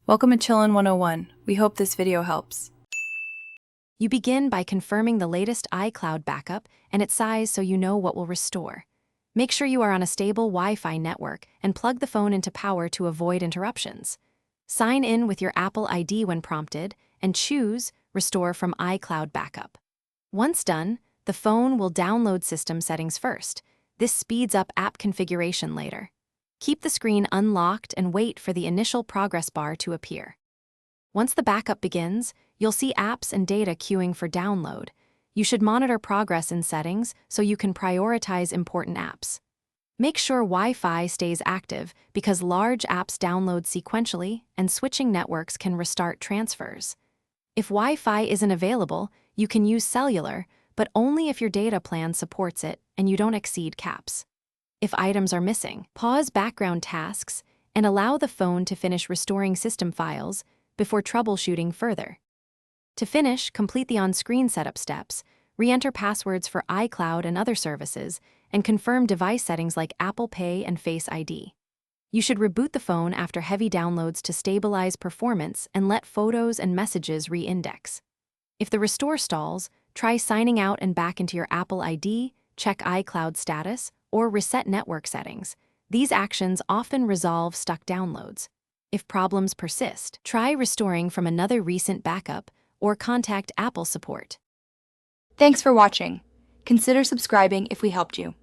Welcome to Chillin' 101. We hope this video helps. You begin by confirming the latest iCloud backup and its size so you know what will restore. Make sure you are on a stable Wi-Fi network and plug the phone into power to avoid interruptions. Sign in with your Apple ID when prompted and choose Restore from iCloud Backup. Once done, the phone will download system settings first. This speeds up app configuration later. Keep the screen unlocked and wait for the initial progress bar to appear. Once the backup begins, you'll see apps and data queuing for download. You should monitor progress in settings so you can prioritize important apps. Make sure Wi-Fi stays active because large apps download sequentially and switching networks can restart transfers. If Wi-Fi isn't available, you can use cellular, but only if your data plan supports it and you don't exceed caps. If items are missing, pause background tasks and allow the phone to finish restoring system files before troubleshooting further. To finish, complete the on-screen setup steps, re-enter passwords for iCloud and other services, and confirm device settings like Apple Pay and Face ID. You should reboot the phone after heavy downloads to stabilize performance and let photos and messages re-index. If the restore stalls, try signing out and back into your Apple ID, check iCloud status, or reset network settings. These actions often resolve stuck downloads. If problems persist, try restoring from another recent backup or contact Apple support. Thanks for watching. Consider subscribing if we helped you.